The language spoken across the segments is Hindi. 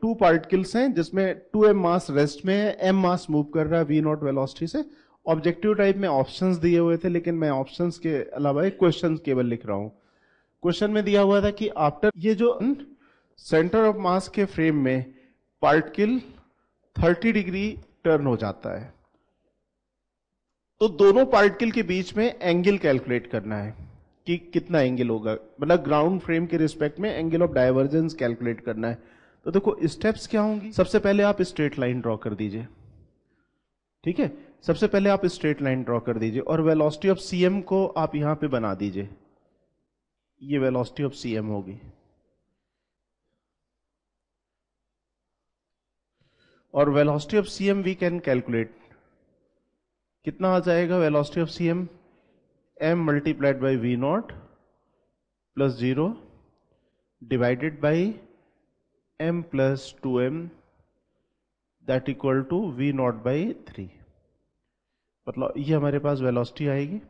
टू पार्टिकल्स हैं जिसमें 2m मास रेस्ट में है, m मास मूव कर रहा है v नॉट वेलोसिटी से। ऑब्जेक्टिव टाइप में ऑप्शंस दिए हुए थे, लेकिन मैं ऑप्शंस के अलावा एक क्वेश्चन केवल लिख रहा हूं। क्वेश्चन में दिया हुआ था कि आफ्टर ये जो सेंटर ऑफ मास के फ्रेम में पार्टिकल 30 डिग्री टर्न हो जाता है, तो दोनों पार्टिकल के बीच में एंगल कैलकुलेट करना है कि कितना एंगल होगा, मतलब ग्राउंड फ्रेम के रिस्पेक्ट में एंगल ऑफ डाइवर्जेंस कैलकुलेट करना है। तो देखो स्टेप्स क्या होंगी। सबसे पहले आप स्ट्रेट लाइन ड्रॉ कर दीजिए, ठीक है। सबसे पहले आप स्ट्रेट लाइन ड्रॉ कर दीजिए और वेलोसिटी ऑफ cm को आप यहां पे बना दीजिए। ये वेलोसिटी ऑफ cm होगी और velocity of cm we can calculate. कितना आ जाएगा velocity of cm? m multiplied by v naught plus 0 divided by m plus 2m that equal to v naught by 3। मतलब ये हमारे पास वेलोसिटी आएगी।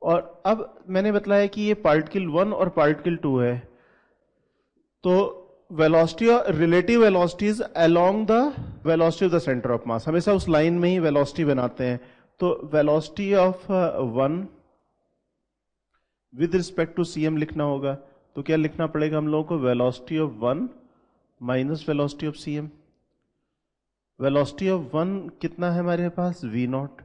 और अब मैंने बताया कि ये पार्टिकल 1 और पार्टिकल 2 है, तो वेलोसिटी और relative velocities along the velocity of the centre of mass, हमेशा उस लाइन में ही वेलोसिटी बनाते हैं। तो velocity of 1 with respect to cm लिखना होगा, तो क्या लिखना पड़ेगा हम लोगों को? Velocity of 1 minus velocity of cm। Velocity of 1 कितना है हमारे पास? v नॉट,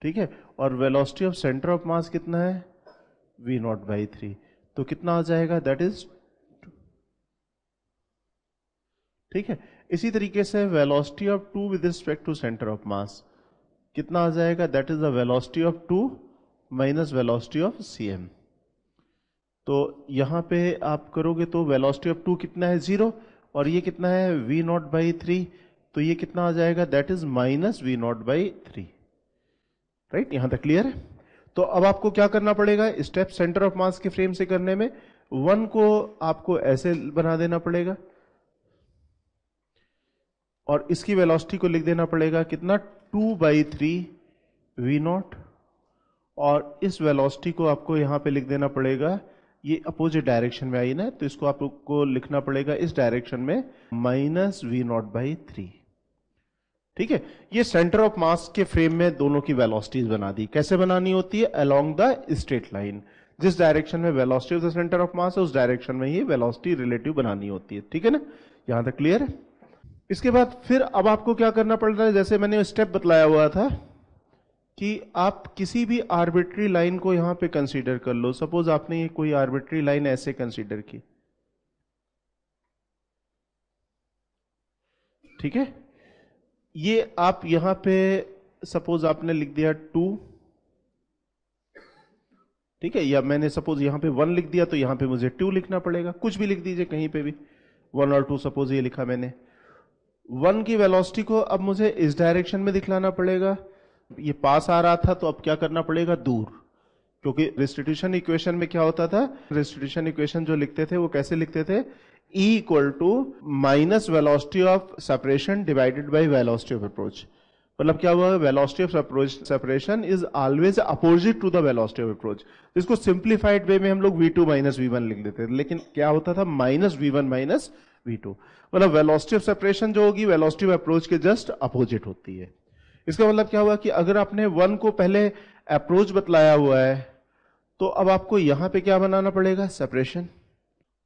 ठीक है। और velocity of centre of mass कितना है? v naught by 3। तो कितना आ जाएगा? दैट इज, ठीक है। इसी तरीके से velocity of 2 with respect to centre of mass कितना आ जाएगा? That is the velocity of 2 minus velocity of cm। तो यहां पे आप करोगे तो वेलोसिटी ऑफ 2 कितना है? 0, और ये कितना है? v naught by 3। तो ये कितना आ जाएगा? That is minus v naught by 3। Right, यहां तक क्लियर है? तो अब आपको क्या करना पड़ेगा स्टेप सेंटर ऑफ मास के फ्रेम से करने में? 1 को आपको ऐसे बना देना पड़ेगा और इसकी वेलोसिटी को लिख देना पड़ेगा कितना? 2/3 v नॉट। और इस वेलोसिटी को आपको यहां पे लिख देना पड़ेगा, ये अपोजिट डायरेक्शन में आई ना, तो इसको आपको लिखना पड़ेगा इस डायरेक्शन में माइनस v नॉट बाई 3। ठीक है, ये सेंटर ऑफ मास के फ्रेम में दोनों की वेलोसिटीज बना दी। कैसे बनानी होती है? Along the straight line. जिस डायरेक्शन में velocity of the centre of mass है उस डायरेक्शन में ही वेलोसिटी रिलेटिव बनानी होती है। ठीक है ना, यहां तक क्लियर है? इसके बाद फिर अब आपको क्या करना पड़ रहा है, जैसे मैंने स्टेप बतलाया हुआ था कि आप किसी भी आर्बिट्री लाइन को यहां पे कंसीडर कर लो। सपोज आपने ये कोई आर्बिट्री लाइन ऐसे कंसीडर की, ठीक है। ये आप यहां पे सपोज आपने लिख दिया 2, ठीक है, या मैंने सपोज यहां पे 1 लिख दिया तो यहां पे मुझे 2 लिखना पड़ेगा। कुछ भी लिख दीजिए कहीं पे भी, 1 और 2 सपोज ये लिखा मैंने। 1 की वेलोसिटी को अब मुझे इस डायरेक्शन में दिखलाना पड़ेगा। ये पास आ रहा था तो अब क्या करना पड़ेगा? दूर, क्योंकि रेस्टिट्यूशन इक्वेशन में क्या होता था? रेस्टिट्यूशन इक्वेशन जो लिखते थे वो कैसे लिखते थे? E equal to minus velocity of separation divided by velocity of approach. मतलब क्या हुआ? Velocity of separation is always opposite to the velocity of approach. इसको सिंप्लीफाइड वे में हम लोग v2 माइनस v1 लिख देते थे, लेकिन क्या होता था? Minus v1 minus v2। मतलब वेलोसिटी ऑफ सेपरेशन जो होगी वेलोसिटी ऑफ अप्रोच के जस्ट अपोजिट होती है। इसका मतलब क्या हुआ कि अगर आपने 1 को पहले अप्रोच बतलाया हुआ है तो अब आपको यहां पे क्या बनाना पड़ेगा? सेपरेशन।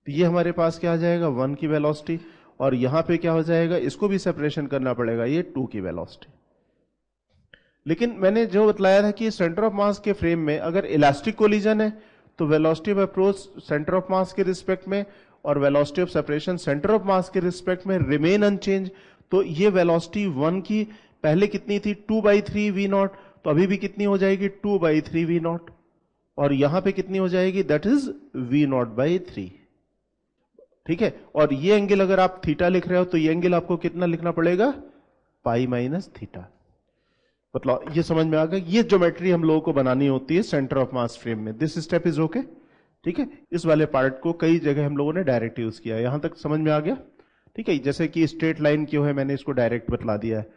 तो ये हमारे पास क्या आ जाएगा? 1 की वेलोसिटी, और यहां पे क्या हो जाएगा? इसको भी सेपरेशन करना पड़ेगा, ये 2 की वेलोसिटी। लेकिन मैंने जो बतलाया था कि सेंटर ऑफ मास के फ्रेम में अगर इलास्टिक कोलिजन है तो velocity of approach centre of मास के रिस्पेक्ट में और velocity of separation centre of मास के रिस्पेक्ट में रिमेन अनचेंज। तो ये वेलोसिटी 1 की पहले कितनी थी? 2/3 v नॉट, तो अभी भी कितनी हो जाएगी? 2/3 v नॉट। और यहां पे कितनी हो जाएगी? That is v naught by 3। ठीक है, और ये एंगल अगर आप थीटा लिख रहे हो तो ये एंगल आपको कितना लिखना पड़ेगा? पाई माइनस थीटा। मतलब ये समझ में आ गया? ये ज्योमेट्री हम लोगों को बनानी होती है सेंटर ऑफ मास फ्रेम में। This step is okay. ठीक है, इस वाले पार्ट को कई जगह हम लोगों ने डायरेक्ट यूज किया है। यहां तक समझ में आ गया? ठीक है, जैसे कि स्ट्रेट लाइन क्यों है मैंने इसको डायरेक्ट बतला दिया है।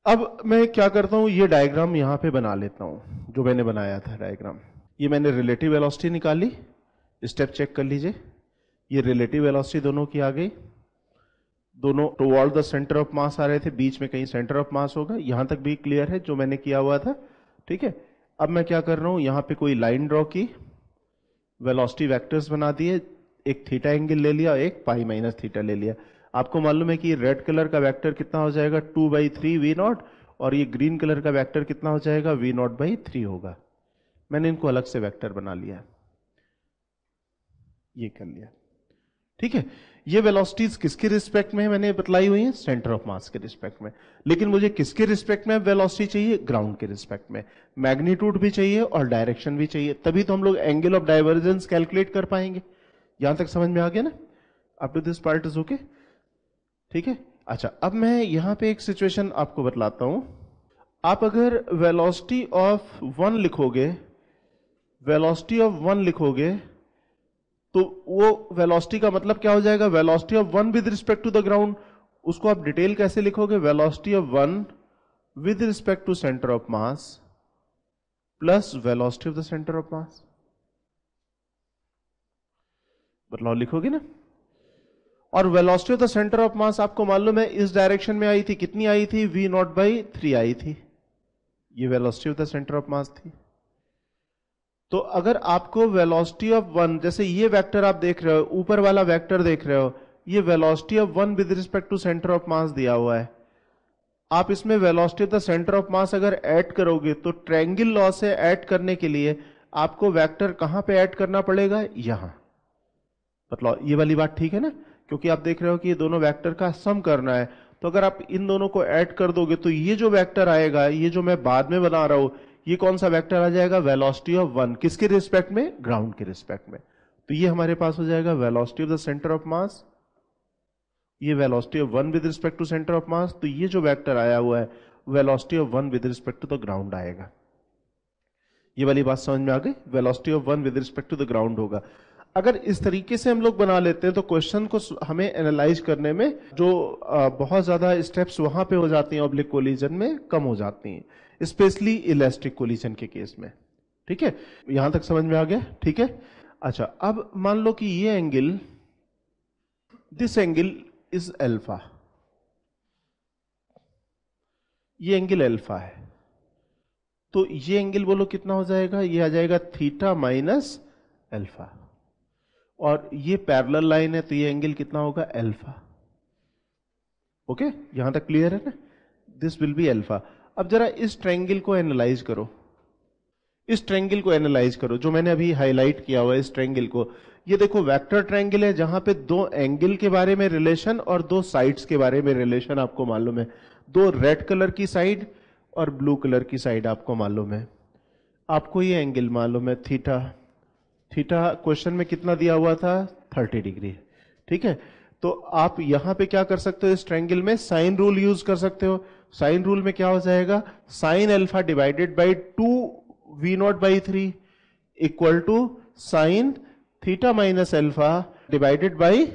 अब मैं क्या करता हूं, ये डायग्राम यहां पे बना लेता हूं जो मैंने बनाया था डायग्राम। ये मैंने रिलेटिव वेलोसिटी निकाली, स्टेप चेक कर लीजिए। ये रिलेटिव वेलोसिटी दोनों की आ गई, दोनों toward the centre of mass आ रहे थे, बीच में कहीं सेंटर ऑफ मास होगा। यहां तक भी क्लियर है जो मैंने किया हुआ था, ठीक है। अब मैं क्या कर रहा हूं, यहां पे कोई लाइन ड्रॉ की, वेलोसिटी वेक्टर्स बना दिए, एक थीटा एंगल ले लिया, एक पाई माइनस थीटा ले लिया। आपको मालूम है कि रेड कलर का वेक्टर कितना हो जाएगा 2/3 वी नॉट, और ये ग्रीन कलर का वेक्टर कितना हो जाएगा v0/3 होगा। मैंने इनको अलग से वेक्टर बना लिया, ये कर लिया, ठीक है। ये वेलोसिटीज किसके रिस्पेक्ट में मैंने बतलाई हुई है, सेंटर ऑफ मास के रिस्पेक्ट में। लेकिन मुझे किसके रिस्पेक्ट में वेलोसिटी चाहिए, ग्राउंड के रिस्पेक्ट में। मैग्नीट्यूड भी चाहिए और डायरेक्शन भी चाहिए, तभी तो हम लोग एंगल ऑफ डाइवर्जेंस कैलकुलेट कर पाएंगे। यहां तक समझ में आ गया ना, up to this part is okay, ठीक है। अच्छा, अब मैं यहां पे एक सिचुएशन आपको बतलाता हूं। आप अगर वेलोसिटी ऑफ 1 लिखोगे, वेलोसिटी ऑफ 1 लिखोगे, तो वो वेलोसिटी का मतलब क्या हो जाएगा, velocity of 1 with respect to the ground. उसको आप डिटेल कैसे लिखोगे, velocity of 1 with respect to centre of mass plus velocity of the centre of mass. बदलाव लिखोगे ना। और velocity of the centre of mass आपको मालूम है इस डायरेक्शन में आई थी, कितनी आई थी, v0/3 आई थी। ये velocity of the centre of मास थी। तो अगर आपको वेलोसिटी ऑफ 1, जैसे ये वेक्टर आप देख रहे हो, ऊपर वाला वेक्टर देख रहे हो, ये velocity of 1 with respect to centre of mass दिया हुआ है। आप इसमें velocity of the centre of mass अगर ऐड करोगे तो ट्रायंगल लॉ से ऐड करने के लिए आपको वेक्टर कहां पे ऐड करना पड़ेगा, यहां। मतलब ये वाली बात ठीक है ना, क्योंकि आप देख रहे हो कि ये दोनों वेक्टर का सम करना है। तो अगर आप इन दोनों को ऐड कर दोगे तो ये जो वेक्टर आएगा, ये जो मैं बाद में बना रहा हूं, ये कौन सा वेक्टर आ जाएगा, वेलोसिटी ऑफ 1, किसके रिस्पेक्ट में, ग्राउंड के रिस्पेक्ट में। तो ये हमारे पास हो जाएगा velocity of the centre of mass, ये velocity of 1 with respect to centre of mass. तो ये जो वेक्टर आया हुआ है velocity of 1 with respect to the ground आएगा। ये वाली बात समझ में आ गई, velocity of 1 with respect to the ground होगा। अगर इस तरीके से हम लोग बना लेते हैं तो क्वेश्चन को हमें एनालाइज करने में जो बहुत ज्यादा स्टेप्स वहां पे हो जाती हैं ऑब्लिक कोलिजन में, कम हो जाती हैं, स्पेशली इलास्टिक कोलिजन के केस में, ठीक है। यहां तक समझ में आ गया, ठीक है। अच्छा, अब मान लो कि ये angle, this angle is alpha, ये एंगल अल्फा है, तो ये एंगल बोलो कितना हो जाएगा, ये आ जाएगा थीटा माइनस अल्फा, और ये पैरेलल लाइन है तो ये एंगल कितना होगा, अल्फा। ओके, यहां तक क्लियर है ना, दिस विल बी अल्फा। अब जरा इस ट्रायंगल को एनालाइज करो, इस ट्रायंगल को एनालाइज करो जो मैंने अभी हाईलाइट किया हुआ है, इस ट्रायंगल को। ये देखो वेक्टर ट्रायंगल है जहां पे दो एंगल के बारे में रिलेशन और दो साइड्स के बारे में रिलेशन आपको मालूम है, दो रेड कलर की साइड और ब्लू कलर की साइड आपको मालूम है। आपको ये एंगल मालूम है थीटा, थीटा क्वेश्चन में कितना दिया हुआ था, 30 डिग्री, ठीक है। तो आप यहां पे क्या कर सकते हो, इस ट्रायंगल में साइन रूल यूज कर सकते हो। साइन रूल में क्या हो जाएगा, sine alpha divided by 2v0/3 equal to sine theta minus alpha divided by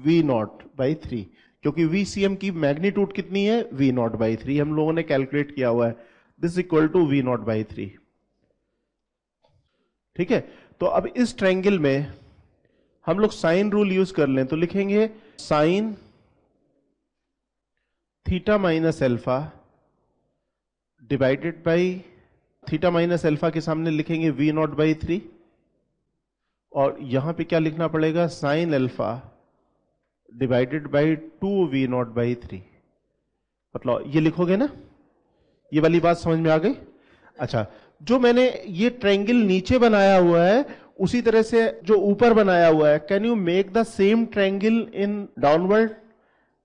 v0/3, क्योंकि vcm की मैग्नीट्यूड कितनी है, v0/3 हम लोगों ने कैलकुलेट किया हुआ है, दिस इक्वल टू v0/3, ठीक है। तो अब इस ट्रायंगल में हम लोग साइन रूल यूज कर लें तो लिखेंगे sign theta minus alpha divided by, theta minus alpha के सामने लिखेंगे v0/3, और यहां पे क्या लिखना पड़ेगा, sign alpha divided by 2v0/3। मतलब ये लिखोगे ना, ये वाली बात समझ में आ गई। अच्छा, जो मैंने ये ट्रायंगल नीचे बनाया हुआ है उसी तरह से जो ऊपर बनाया हुआ है, can you make the same triangle in downward,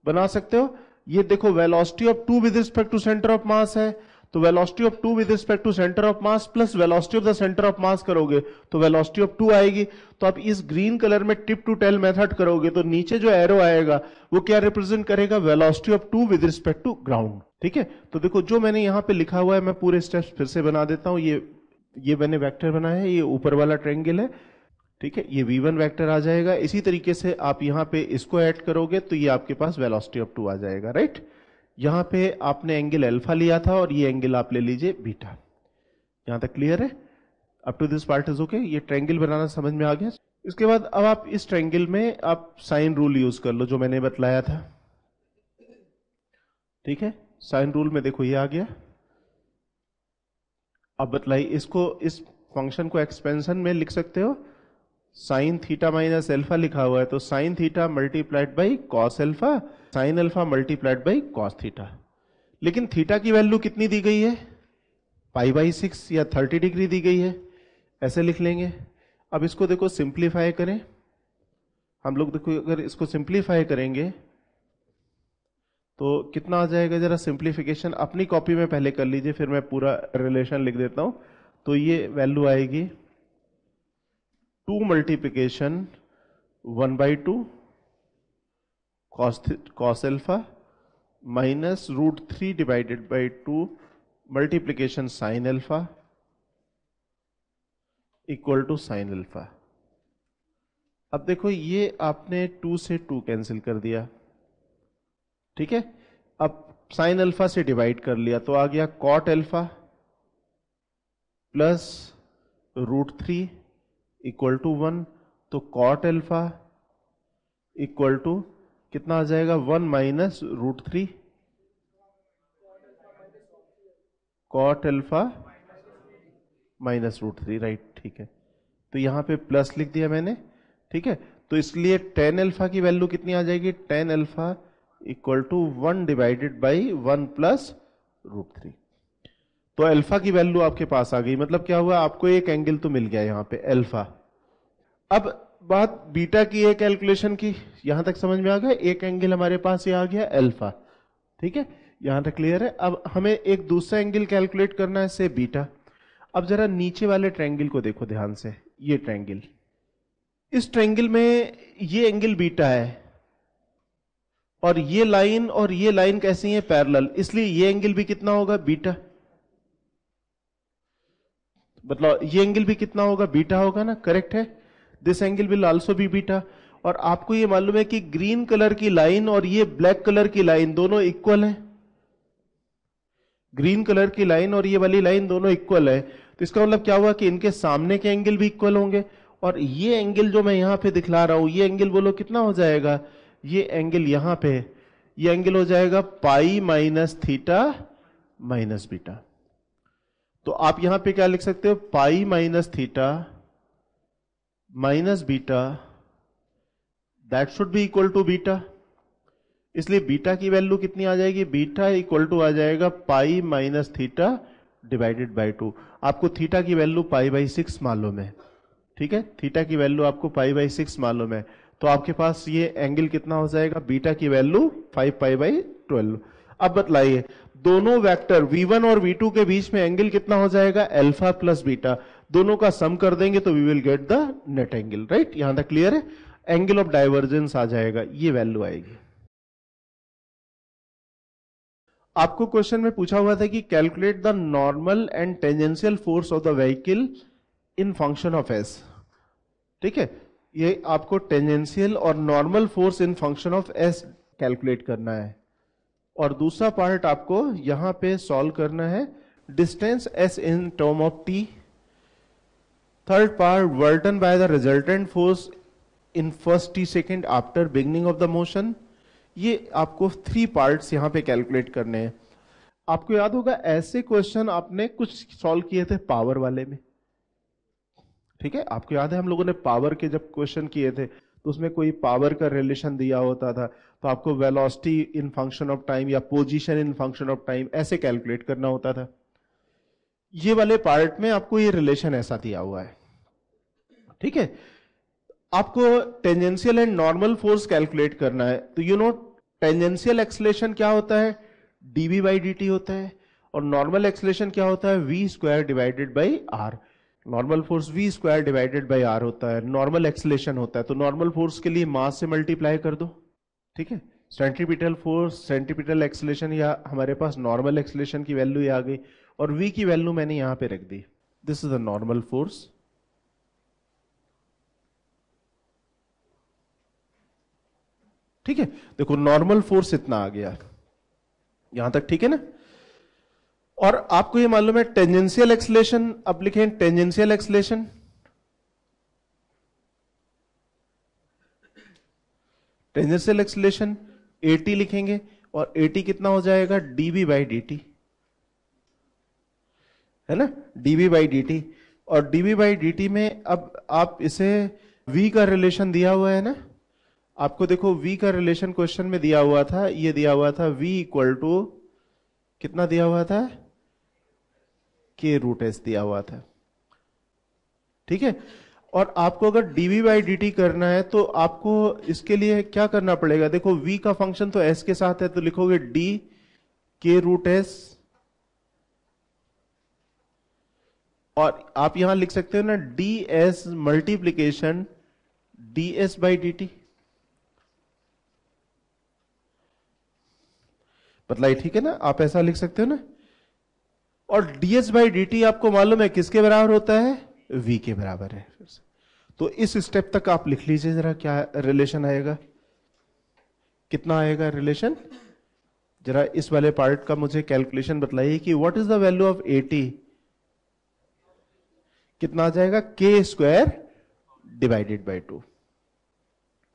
बना सकते हो। ये देखो velocity of 2 with respect to centre of mass है, तो velocity of 2 with respect to centre of mass plus velocity of the centre of mass करोगे तो वेलोसिटी ऑफ 2 आएगी। तो आप इस ग्रीन कलर में टिप टू टेल मेथड करोगे तो नीचे जो एरो आएगा वो क्या रिप्रेजेंट करेगा, velocity of 2 with respect to ground, ठीक है। तो देखो जो मैंने यहां पे लिखा हुआ है मैं पूरे स्टेप्स फिर से बना देता हूं। ये मैंने वेक्टर बनाया है, ये ऊपर वाला ट्रायंगल है, ठीक है। ये v1 वेक्टर आ जाएगा। इसी तरीके से आप यहां पे इसको ऐड करोगे तो ये आपके पास वेलोसिटी ऑफ 2 आ जाएगा, राइट। यहां पे आपने एंगल अल्फा लिया था और ये एंगल आप ले लीजिए बीटा। यहां तक क्लियर है, up to this part is okay. ये ट्रायंगल बनाना समझ में आ गया, इसके बाद अब आप इस ट्रायंगल में आप साइन रूल यूज कर लो जो मैंने बतलाया था। ठीक है, साइन रूल में देखो ये आ गया। अब बतलाइए इसको, इस फंक्शन को एक्सपेंशन में लिख सकते हो, साइन थीटा माइनस एल्फा लिखा हुआ है तो sine theta multiplied by cos alpha, sine alpha multiplied by cos theta. लेकिन थीटा की वैल्यू कितनी दी गई है, π/6 या 30 डिग्री दी गई है, ऐसे लिख लेंगे। अब इसको देखो सिंप्लीफाई करें हम लोग, देखो अगर इसको सिंप्लीफाई करेंगे तो कितना आ जाएगा, जरा सिंप्लीफिकेशन अपनी कॉपी में पहले कर लीजिए, फिर मैं पूरा रिलेशन लिख देता हूं। तो ये वैल्यू आएगी 2 multiplication 1/2 cos alpha minus √3 divided by 2 multiplication sine alpha equal to sine alpha. अब देखो ये आपने 2 से 2 कैंसिल कर दिया, ठीक है। अब साइन अल्फा से डिवाइड कर लिया तो आ गया cot alpha plus √3 equal to 1। तो कॉट एल्फा इक्वल टू कितना आ जाएगा, 1 minus √3 cot alpha minus √3, right, ठीक है। तो यहां पे प्लस लिख दिया मैंने, ठीक है। तो इसलिए tan अल्फा की वैल्यू कितनी आ जाएगी, tan alpha equal to 1 divided by 1 plus √3। तो अल्फा की वैल्यू आपके पास आ गई, मतलब क्या हुआ, आपको एक एंगल तो मिल गया यहां पे अल्फा। अब बात बीटा की है कैलकुलेशन की, यहां तक समझ में आ गया, एक एंगल हमारे पास ये आ गया अल्फा, ठीक है, यहां तक क्लियर है। अब हमें एक दूसरा एंगल कैलकुलेट करना है, से बीटा। अब जरा नीचे वाले ट्रायंगल को देखो ध्यान से, ये ट्रायंगल, इस ट्रायंगल में ये एंगल बीटा है और ये लाइन कैसी है, पैरेलल, इसलिए ये एंगल भी कितना होगा, बीटा। मतलब ये एंगल भी कितना होगा, बीटा होगा ना, करेक्ट है। This angle will also be beta. और आपको ये मालूम है कि ग्रीन कलर की लाइन और ये ब्लैक कलर की लाइन दोनों इक्वल है, ग्रीन कलर की लाइन और ये वाली लाइन दोनों इक्वल है। तो इसका मतलब क्या हुआ कि इनके सामने के एंगल भी इक्वल होंगे। और ये एंगल जो मैं यहां पे दिखला रहा हूं, ये एंगल बोलो कितना हो जाएगा, ये एंगल यहां पे, ये एंगल हो जाएगा pi minus theta minus beta. तो आप यहां पे क्या लिख सकते हो, pi minus theta minus beta, that should be equal to beta. इसलिए बीटा की वैल्यू कितनी आ जाएगी, बीटा इक्वल टू आ जाएगा pi minus theta divided by 2। आपको थीटा की वैल्यू π/6 मालूम है, ठीक है, थीटा की वैल्यू आपको π/6 मालूम है। तो आपके पास ये एंगल कितना हो जाएगा, बीटा की वैल्यू 5π/12। अब बतलाइए दोनों वेक्टर v1 और v2 के बीच में एंगल कितना हो जाएगा, अल्फा प्लस बीटा, दोनों का सम कर देंगे तो we will get the net angle, right. यहां तक क्लियर है। एंगल ऑफ डाइवर्जेंस आ जाएगा, ये वैल्यू आएगी। आपको क्वेश्चन में पूछा हुआ था कि calculate the normal and tangential force of the vehicle in function of S, ठीक है। ये आपको टेंजेंशियल और normal force in function of S calculate करना है। और दूसरा पार्ट आपको यहां पे सॉल्व करना है distance S in term of T. Third part work done by the resultant force in first T second after beginning of the motion. ये आपको 3 पार्ट्स यहां पे कैलकुलेट करने हैं। आपको याद होगा ऐसे क्वेश्चन आपने कुछ सॉल्व किए थे पावर वाले में, ठीक है। आपको याद है हम लोगों ने पावर के जब क्वेश्चन किए थे तो उसमें कोई पावर का रिलेशन दिया होता था, तो आपको velocity in function of time या position in function of time ऐसे कैलकुलेट करना होता था। ये वाले पार्ट में आपको ये रिलेशन ऐसा दिया हुआ है, ठीक है। आपको tangential and normal force calculate करना है। तो यू नो टेंजेंशियल एक्सलेशन क्या होता है, dv/dt होता है, और नॉर्मल एक्सलेशन क्या होता है, v² divided by r. Normal force v² divided by r होता है, नॉर्मल एक्सलेशन होता है। तो नॉर्मल फोर्स के लिए मास से मल्टीप्लाई कर दो, ठीक है। सेंट्रीपिटल फोर्स, सेंट्रीपिटल एक्सलेशन, या हमारे पास नॉर्मल एक्सलेशन की वैल्यू आ गई, और v की वैल्यू मैंने यहां पे रख दी। This is the normal force, ठीक है। देखो नॉर्मल फोर्स इतना आ गया, यहां तक ठीक है ना। और आपको ये मालूम है टेंजेंशियल एक्सलेशन, अब लिखें tangential acceleration, tangential acceleration AT लिखेंगे और AT कितना हो जाएगा dB बाई dt, है ना, dB बाई dt। और dB बाई dt में अब आप इसे v का रिलेशन दिया हुआ है ना, आपको देखो v का रिलेशन क्वेश्चन में दिया हुआ था, ये दिया हुआ था v इक्वल टू कितना दिया हुआ था, k रूट एस दिया हुआ था, ठीक है। और आपको अगर dV बाई dt करना है तो आपको इसके लिए क्या करना पड़ेगा, देखो v का फंक्शन तो s के साथ है, तो लिखोगे d k रूट एस, और आप यहां लिख सकते हो ना ds multiplication ds by dt, बतलाइए, ठीक है ना, आप ऐसा लिख सकते हो ना। और ds बाई dt आपको मालूम है किसके बराबर होता है, v के बराबर है। फिर से तो इस स्टेप तक आप लिख लीजिए जरा, क्या रिलेशन आएगा, कितना आएगा रिलेशन, जरा इस वाले पार्ट का मुझे कैलकुलेशन बतलाइए कि what is the value of AT, कितना आ जाएगा, k स्क्वायर डिवाइडेड बाई 2।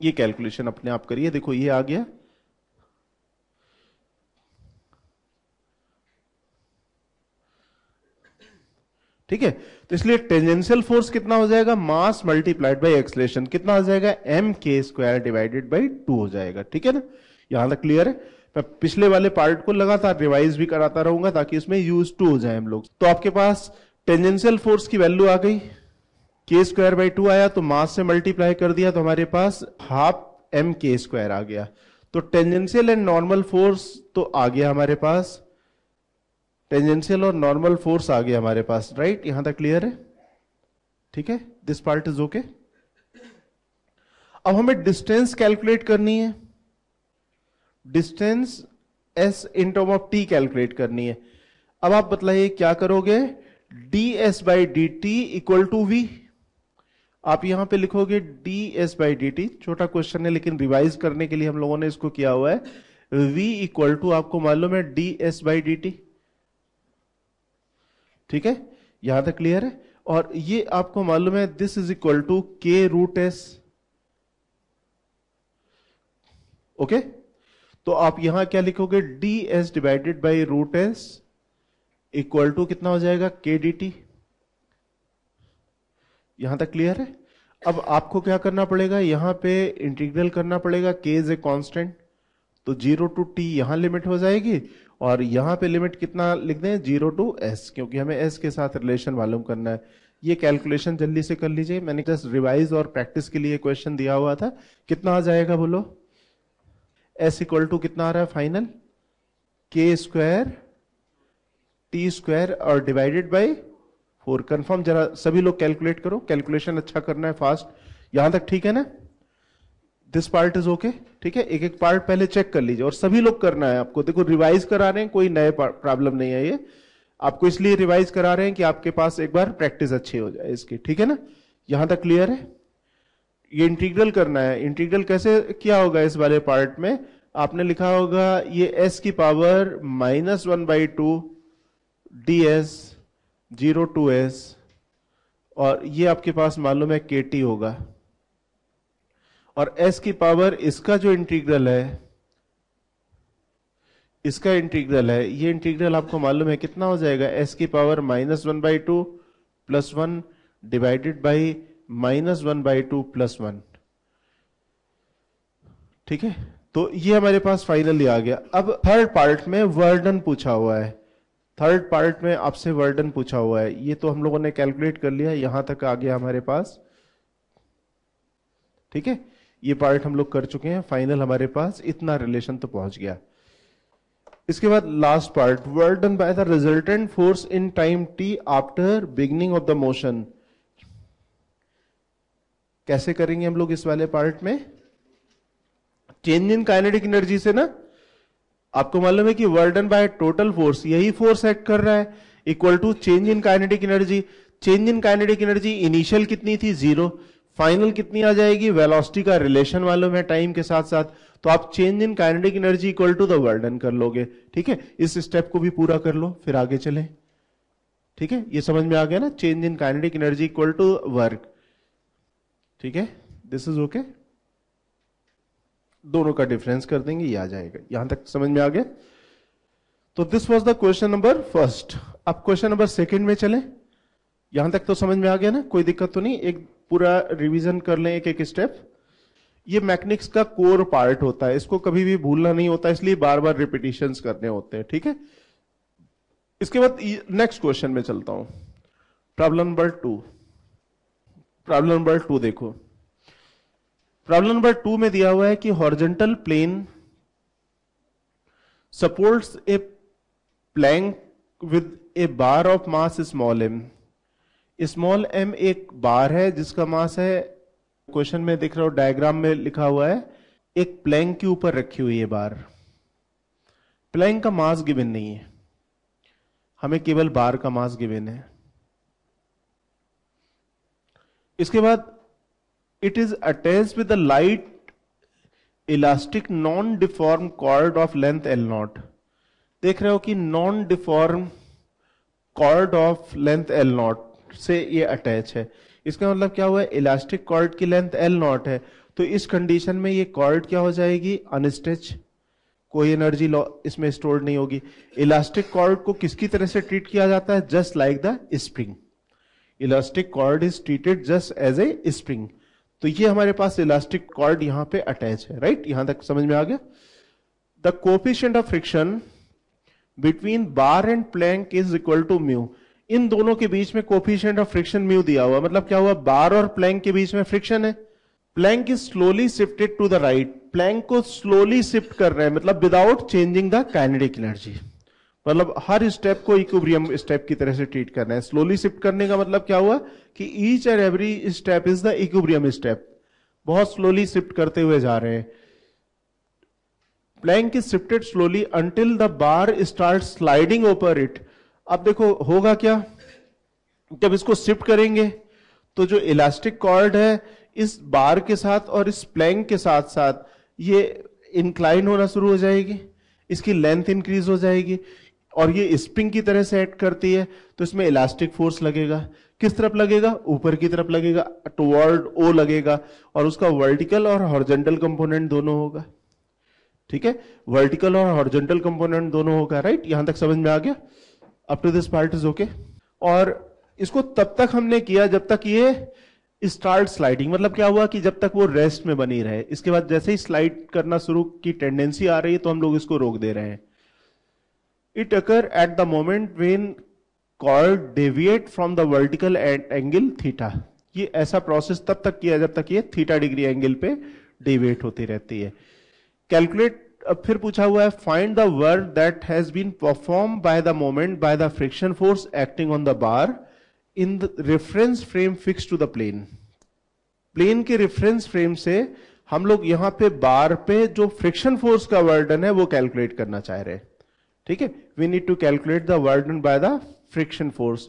ये कैलकुलेशन अपने आप करिए, देखो ये आ गया, ठीक है। तो इसलिए टेंजेंशियल फोर्स कितना हो जाएगा, मास मल्टीप्लाइड बाय एक्सलेशन, कितना हो जाएगा, mk स्क्वायर डिवाइडेड बाई 2 हो जाएगा, ठीक है ना। यहां तक क्लियर है। मैं पिछले वाले पार्ट को लगातार रिवाइज भी कराता रहूंगा ताकि उसमें यूज टू हो जाए हम लोग। तो आपके पास टेंजेंशियल फोर्स की वैल्यू आ गई, k स्क्वायर बाई 2 आया, तो मास से मल्टीप्लाई कर दिया तो हमारे पास हाफ mk स्क्वायर आ गया। तो टेंजेंशियल एंड नॉर्मल फोर्स तो आ गया हमारे पास, टेंजेंशियल और नॉर्मल फोर्स आ गया हमारे पास, राइट, यहां तक क्लियर है, ठीक है, दिस पार्ट इज ओके। अब हमें डिस्टेंस कैलकुलेट करनी है, distance s in term of t calculate करनी है। अब आप बतलाइए क्या करोगे, ds by d t equal to v, आप यहां पे लिखोगे ds बाई डी टी, छोटा क्वेश्चन है लेकिन रिवाइज करने के लिए हम लोगों ने इसको किया हुआ है, v इक्वल टू आपको मालूम है ds बाई डी टी, ठीक है, यहां तक क्लियर है। और ये आपको मालूम है this is equal to k root s, okay. तो आप यहां क्या लिखोगे, ds divided by root s equal to कितना हो जाएगा, k dt, यहां तक क्लियर है। अब आपको क्या करना पड़ेगा, यहां पे इंटीग्रल करना पड़ेगा, k इज ए कांस्टेंट, तो 0 टू t यहां लिमिट हो जाएगी, और यहां पे लिमिट कितना लिख दें, 0 टू s, क्योंकि हमें s के साथ रिलेशन मालूम करना है। ये कैलकुलेशन जल्दी से कर लीजिए, मैंने जस्ट रिवाइज और प्रैक्टिस के लिए क्वेश्चन दिया हुआ था, कितना आ जाएगा बोलो, s इक्वल टू कितना आ रहा है final, k square t square और डिवाइडेड बाई 4, कंफर्म, जरा सभी लोग कैलकुलेट करो, कैलकुलेशन अच्छा करना है फास्ट, यहां तक ठीक है ना, दिस पार्ट इज ओके, ठीक है। एक एक पार्ट पहले चेक कर लीजिए और सभी लोग करना है आपको, देखो रिवाइज करा रहे हैं, कोई नए प्रॉब्लम नहीं है, ये आपको इसलिए रिवाइज करा रहे हैं कि आपके पास एक बार प्रैक्टिस अच्छी हो जाए इसकी, ठीक है ना, यहां तक क्लियर है। ये इंटीग्रल करना है, इंटीग्रल कैसे किया होगा, इस वाले पार्ट में आपने लिखा होगा ये s की पावर -1/2 ds 0 टू s, और ये आपके पास मालूम है kt होगा, और s की पावर इसका जो इंटीग्रल है, इसका इंटीग्रल है, ये इंटीग्रल आपको मालूम है कितना हो जाएगा, s की power -1/2 plus 1 divided by -1/2 plus 1, ठीक है। तो ये हमारे पास फाइनली आ गया। अब थर्ड पार्ट में वर्डन पूछा हुआ है, थर्ड पार्ट में आपसे वर्डन पूछा हुआ है, ये तो हम लोगों ने कैलकुलेट कर लिया, यहां तक आ गया हमारे पास, ठीक है, ये पार्ट हम लोग कर चुके हैं, फाइनल हमारे पास इतना रिलेशन तो पहुंच गया। इसके बाद last part, work done by the resultant force in time t after beginning of the motion, कैसे करेंगे हम लोग इस वाले पार्ट में, चेंज इन काइनेटिक एनर्जी से ना, आपको मालूम है कि work done by total force, यही फोर्स एक्ट कर रहा है, equal to change in kinetic energy. Change in kinetic energy initial कितनी थी, 0, फाइनल कितनी आ जाएगी, वेलोसिटी का रिलेशन मालूम है टाइम के साथ साथ, तो आप change in kinetic energy equal to the work done कर लोगे, ठीक है। इस स्टेप को भी पूरा कर लो फिर आगे चले, ठीक है, ये समझ में आ गया ना, change in kinetic energy equal to work, ठीक है, दिस इज ओके। दोनों का डिफरेंस कर देंगे, ये आ जाएगा। यहां तक समझ में आ गया? तो this was the question number first. अब क्वेश्चन नंबर सेकंड में चलें। यहां तक तो समझ में आ गया ना, कोई दिक्कत तो नहीं? एक पूरा रिवीजन कर लें एक एक स्टेप। ये मैकेनिक्स का कोर पार्ट होता है, इसको कभी भी भूलना नहीं होता, इसलिए बार बार रिपीटिशंस करने होते हैं, ठीक है? इसके बाद नेक्स्ट क्वेश्चन में चलता हूं। Problem number 2। प्रॉब्लम नंबर 2 देखो। प्रॉब्लम नंबर 2 में दिया हुआ है कि horizontal plane supports a plank with a bar of mass small m. Small m एक बार है जिसका मास है, क्वेश्चन में दिख रहा हो, डायग्राम में लिखा हुआ है, एक प्लैंक के ऊपर रखी हुई है बार। प्लैंक का मास गिवन नहीं है, हमें केवल बार का मास गिवन है। इसके बाद it is attached with the light elastic non deform cord of length L naught. देख रहे हो कि non deform cord of length L naught से ये अटैच है। इसका मतलब क्या हुआ है? इलास्टिक कॉर्ड की लेंथ एल नॉट है, तो इस कंडीशन में ये कॉर्ड क्या हो जाएगी? अनस्ट्रेच, कोई एनर्जी इसमें स्टोर नहीं होगी। इलास्टिक कॉर्ड को किसकी तरह से ट्रीट किया जाता है? Just like the spring. Elastic cord is treated just as a spring. तो ये हमारे पास इलास्टिक कॉर्ड यहां पे अटैच है, राइट? यहां तक समझ में आ गया? The coefficient of friction between bar and plank is equal to mu. इन दोनों के बीच में कोएफिशिएंट ऑफ फ्रिक्शन म्यू दिया हुआ, मतलब क्या हुआ? बार और प्लैंक के बीच में फ्रिक्शन है। Plank is slowly shifted to the right. Plank को स्लोली शिफ्ट कर रहे हैं, मतलब without changing the kinetic energy, मतलब हर स्टेप को इक्विलिब्रियम स्टेप की तरह से ट्रीट करना है। स्लोली शिफ्ट करने का मतलब क्या हुआ कि each and every step is the equilibrium step, बहुत स्लोली शिफ्ट करते हुए जा रहे हैं। Plank is shifted slowly until the bar start sliding over it. अब देखो होगा क्या, जब इसको शिफ्ट करेंगे तो जो इलास्टिक कॉर्ड है इस बार के साथ और इस प्लैंक के साथ साथ ये इंक्लाइन होना शुरू हो जाएगी, इसकी लेंथ इंक्रीज हो जाएगी, और ये स्प्रिंग की तरह से एक्ट करती है, तो इसमें इलास्टिक फोर्स लगेगा। किस तरफ लगेगा? ऊपर की तरफ लगेगा, टुवर्ड ओ लगेगा, और उसका वर्टिकल और हॉरिजॉन्टल कंपोनेंट दोनों होगा, ठीक है? वर्टिकल और हॉरिजॉन्टल कंपोनेंट दोनों होगा, राइट? यहां तक समझ में आ गया? Up to this part is okay. और इसको तब तक हमने किया जब तक ये स्टार्ट स्लाइडिंग, मतलब क्या हुआ कि जब तक वो रेस्ट में बनी रहे। इसके बाद जैसे ही स्लाइड करना शुरू की टेंडेंसी आ रही है तो हम लोग इसको रोक दे रहे हैं। It occur at the moment when cord deviate from the vertical at angle theta. ये ऐसा प्रोसेस तब तक किया जब तक ये थीटा डिग्री एंगल पे डेविएट होती रहती है। कैलकुलेट, अब फिर पूछा हुआ है find the work that has been performed by the moment by the friction force acting on the bar in the reference frame fix to the plane. Plane के रेफरेंस फ्रेम से हम लोग यहां पे बार पे जो फ्रिक्शन फोर्स का वर्डन है वो कैलकुलेट करना चाह रहे हैं, ठीक है? We need to calculate the work done by the friction force.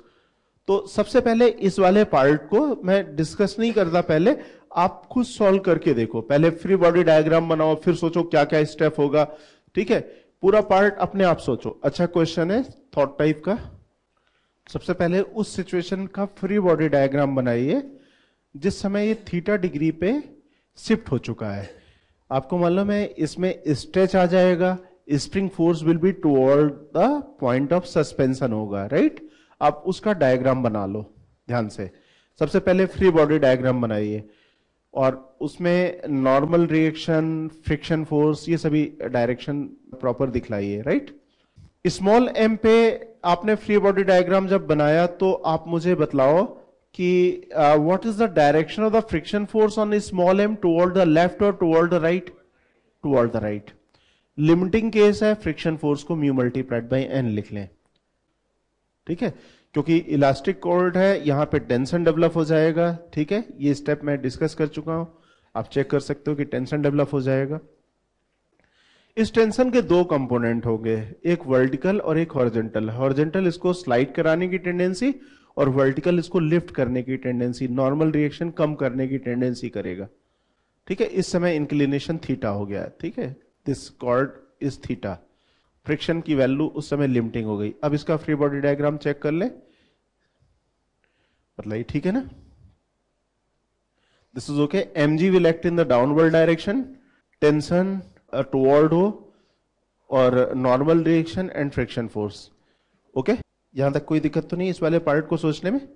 तो सबसे पहले इस वाले पार्ट को मैं डिस्कस नहीं करता, पहले आप खुद सॉल्व करके देखो। पहले फ्री बॉडी डायग्राम बनाओ, फिर सोचो क्या क्या स्टेप होगा, ठीक है? पूरा पार्ट अपने आप सोचो। अच्छा क्वेश्चन है थॉट टाइप का। सबसे पहले उस सिचुएशन का फ्री बॉडी डायग्राम बनाइए जिस समय ये थीटा डिग्री पे शिफ्ट हो चुका है। आपको मालूम है इसमें स्ट्रेच आ जाएगा, spring force will be toward the point of suspension होगा, राइट? आप उसका डायग्राम बना लो ध्यान से। सबसे पहले फ्री बॉडी डायग्राम बनाइए और उसमें नॉर्मल रिएक्शन, फ्रिक्शन फोर्स, ये सभी डायरेक्शन प्रॉपर दिखलाइए, राइट? स्मॉल एम पे आपने फ्री बॉडी डायग्राम जब बनाया तो आप मुझे बतलाओ कि what is the direction of the friction force on small m, toward the left और toward the right? Toward the right. Limiting case है, फ्रिक्शन फोर्स को म्यू मल्टीप्लाइड बाई एन लिख लें, ठीक है? क्योंकि इलास्टिक कॉर्ड है, यहां पे टेंशन डेवलप हो जाएगा, ठीक है? ये स्टेप मैं डिस्कस कर चुका हूं, आप चेक कर सकते हो कि टेंशन डेवलप हो जाएगा। इस टेंशन के दो कंपोनेंट होंगे, एक वर्टिकल और एक हॉरिजॉन्टल। हॉरिजॉन्टल इसको स्लाइड कराने की टेंडेंसी और वर्टिकल इसको लिफ्ट करने की टेंडेंसी, नॉर्मल रिएक्शन कम करने की टेंडेंसी करेगा, ठीक है? इस समय इंक्लिनेशन थीटा हो गया है, ठीक है? This cord is theta. Friction की वैल्यू उस समय लिमिटिंग हो गई। अब इसका फ्री बॉडी डायग्राम चेक कर ले, मतलब ठीक है ना? This is okay. mg will act in the downward direction, tension toward हो और normal reaction and friction force. Okay, यहां तक कोई दिक्कत तो नहीं इस वाले पार्ट को सोचने में।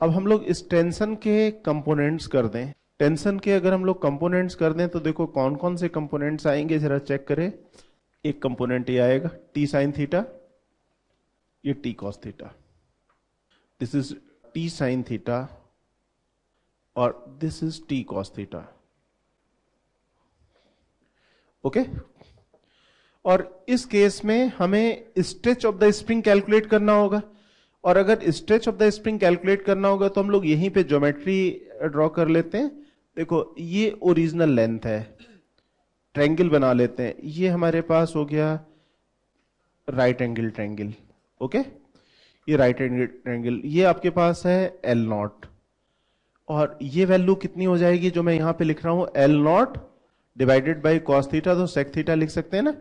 अब हम लोग इस टेंशन के कंपोनेंट्स कर दें। टेंशन के अगर हम लोग कंपोनेंट्स कर दें तो देखो कौन कौन से कंपोनेंट्स आएंगे, जरा चेक करें। एक कंपोनेंट ये आएगा टी साइन थीटा, ये T cos theta, this is T sine theta और this is T cos theta. Okay, और इस केस में हमें stretch of the spring calculate करना होगा, और अगर stretch of the spring calculate करना होगा तो हम लोग यहीं पे ज्योमेट्री ड्रॉ कर लेते हैं। देखो ये ओरिजिनल लेंथ है, ट्रायंगल बना लेते हैं। ये हमारे पास हो गया राइट एंगल ट्रायंगल। ओके, ये राइट एंगल ट्रायंगल, ये आपके पास है एल नॉट, और ये वैल्यू कितनी हो जाएगी जो मैं यहां पे लिख रहा हूं, L naught divided by cos theta, तो सेक थीटा लिख सकते हैं ना।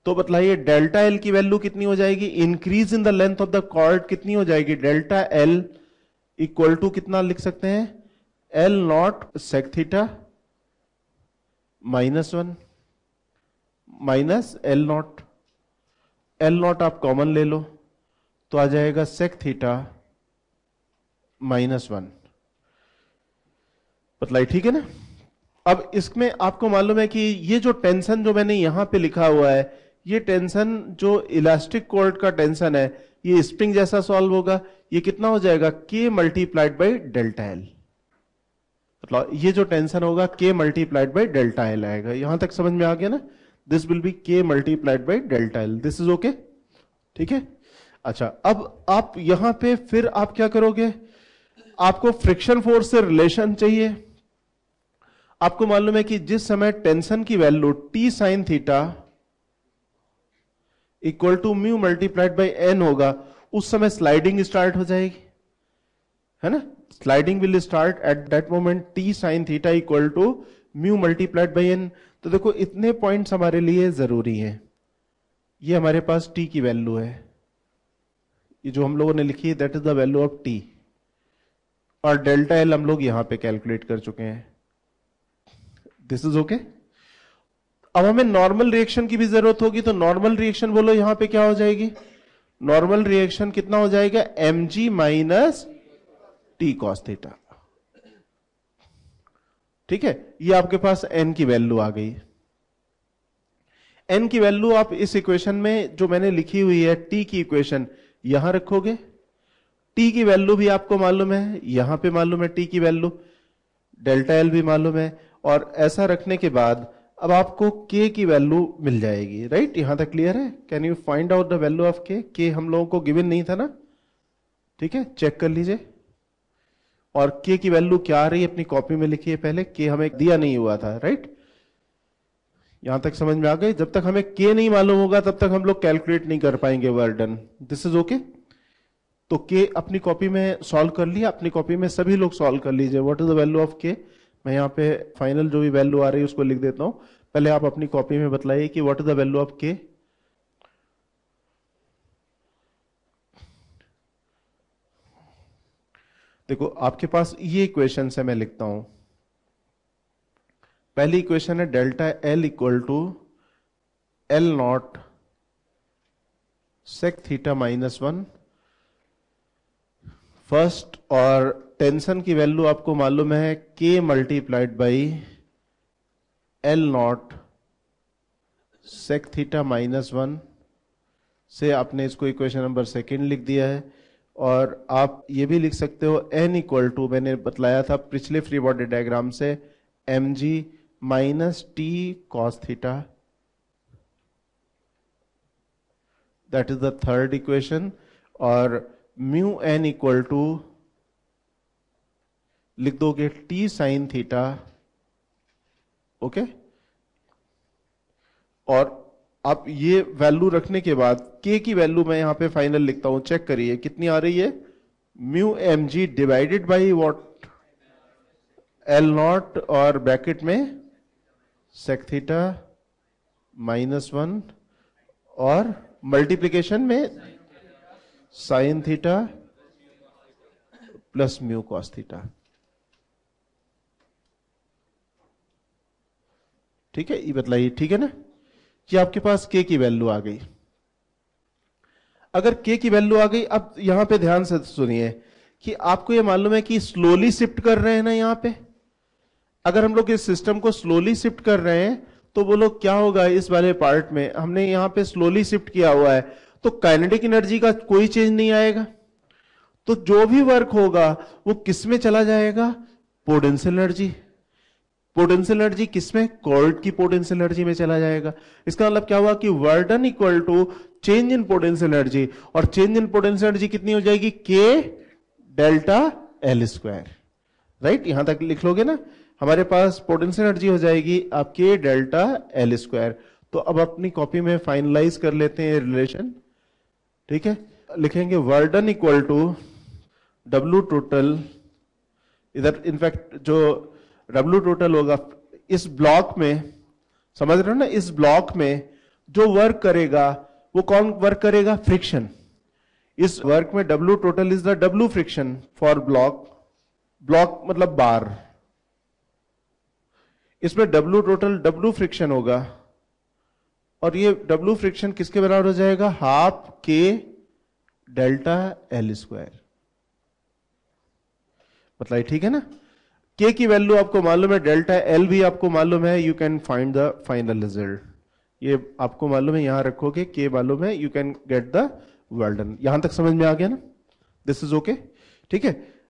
तो बतलाइए डेल्टा एल की वैल्यू कितनी हो जाएगी, increase in the length of the cord कितनी हो जाएगी, डेल्टा एल इक्वल टू कितना लिख सकते हैं, L naught sec theta -1 minus L naught. L naught आप कॉमन ले लो तो आ जाएगा सेक थीटा -1। बतलाइए, ठीक है ना। अब इसमें आपको मालूम है कि ये जो टेंशन जो मैंने यहां पे लिखा हुआ है, ये टेंशन जो इलास्टिक कॉर्ड का टेंशन है, ये स्प्रिंग जैसा सॉल्व होगा। ये कितना हो जाएगा, K multiplied by delta L. मतलब ये जो टेंशन होगा K multiplied by delta L आएगा। यहां तक समझ में आ गया ना। This will be K multiplied by delta L. This is okay, ठीक है। अच्छा, अब आप यहां पे फिर आप क्या करोगे, आपको फ्रिक्शन फोर्स से रिलेशन चाहिए। आपको मालूम है कि जिस समय टेंशन की value T sine theta equal to mu multiplied by N होगा, उस समय स्लाइडिंग स्टार्ट हो जाएगी, है ना। Sliding will start at that moment T sine theta equal to mu multiplied by N. तो देखो इतने पॉइंट्स हमारे लिए जरूरी हैं। ये हमारे पास टी की वैल्यू है, ये जो हम लोगों ने लिखी है that is the value of T, और डेल्टा एल हम लोग यहां पे कैलकुलेट कर चुके हैं। This is okay. अब हमें नॉर्मल रिएक्शन की भी जरूरत होगी, तो नॉर्मल रिएक्शन बोलो यहां पे क्या हो जाएगी, नॉर्मल रिएक्शन कितना हो जाएगा, mg minus T cos theta. ठीक है, ये आपके पास n की वैल्यू आ गई। n की वैल्यू आप इस इक्वेशन में जो मैंने लिखी हुई है t की इक्वेशन यहां रखोगे। t की वैल्यू भी आपको मालूम है, यहां पे मालूम है t की वैल्यू, डेल्टा एल भी मालूम है, और ऐसा रखने के बाद अब आपको k की वैल्यू मिल जाएगी। राइट, यहां तक क्लियर है। Can you find out the value of k? k हम लोगों को गिवन नहीं था ना, ठीक है, चेक कर लीजिए। और k की वैल्यू क्या आ रही है अपनी कॉपी में लिखिए पहले, k हमें दिया नहीं हुआ था। राइट, यहां तक समझ में आ गई। जब तक हमें k नहीं मालूम होगा तब तक हम लोग कैलकुलेट नहीं कर पाएंगे वर्डन। This is okay. तो k अपनी कॉपी में सॉल्व कर लिया, अपनी कॉपी में सभी लोग सॉल्व कर लीजिए। What is the value of k? मैं यहाँ पे फाइनल जो भी वैल्यू आ रही है उसको लिख देता हूं। पहले आप अपनी कॉपी में बतलाइए कि what is the value of k। देखो आपके पास ये इक्वेशन है, मैं लिखता हूं। पहली इक्वेशन है delta L equal to L naught sec theta -1 first, और टेंशन की वैल्यू आपको मालूम है k multiplied by L naught sec theta -1 से आपने इसको इक्वेशन नंबर सेकेंड लिख दिया है। और आप ये भी लिख सकते हो n इक्वल टू, मैंने बतलाया था पिछले फ्री बॉडी डायग्राम से, mg minus T cos theta, that is the third equation. और म्यू n इक्वल टू लिख दोगे टी साइन थीटा। ओके, और आप ये वैल्यू रखने के बाद k की वैल्यू मैं यहां पे फाइनल लिखता हूं, चेक करिए कितनी आ रही है, mu m g divided by what, L naught और ब्रैकेट में सेक थीटा -1 और मल्टीप्लीकेशन में sine theta plus mu cos theta. ठीक है, ये बतलाइए, ठीक है ना, कि आपके पास k की वैल्यू आ गई। अगर k की वैल्यू आ गई, अब यहां पे ध्यान से सुनिए कि आपको ये मालूम है कि स्लोली शिफ्ट कर रहे हैं ना यहां पे। अगर हम लोग इस सिस्टम को स्लोली शिफ्ट कर रहे हैं तो वो लोग क्या होगा, इस वाले पार्ट में हमने यहां पे स्लोली शिफ्ट किया हुआ है, तो काइनेटिक एनर्जी का कोई चेंज नहीं आएगा। तो जो भी वर्क होगा वो किस में चला जाएगा, पोटेंशियल एनर्जी। पोटेंशियल एनर्जी किसमें, कॉर्ड की पोटेंशियल एनर्जी में चला जाएगा। इसका मतलब क्या हुआ कि work done equal to change in potential energy, और चेंज इन पोटेंशियल एनर्जी कितनी हो जाएगी, के डेल्टा एल स्क्वायर। राइट, यहां तक लिख लोगे ना, हमारे पास पोटेंशियल एनर्जी हो जाएगी आपके डेल्टा एल स्क्वायर। तो अब अपनी कॉपी में फाइनलाइज कर लेते हैं रिलेशन। ठीक है, लिखेंगे work done equal to W total, इधर इनफैक्ट जो डब्ल्यू टोटल होगा इस ब्लॉक में, समझ रहे हो ना, इस ब्लॉक में जो वर्क करेगा वो कौन वर्क करेगा, फ्रिक्शन। इस वर्क में W total is the W friction for block, block मतलब बार, इसमें डब्ल्यू टोटल डब्ल्यू फ्रिक्शन होगा, और ये डब्ल्यू फ्रिक्शन किसके बराबर हो जाएगा, हाफ के डेल्टा एल स्क्वायर। बताइए, ठीक है ना। के की वैल्यू आपको मालूम है, डेल्टा एल भी आपको मालूम है, you can find the final result. ये आपको मालूम है, यहां रखोगे, के मालूम है, you can get the work done. यहां तक समझ में आ गया ना, दिस इज ओके, ठीक है।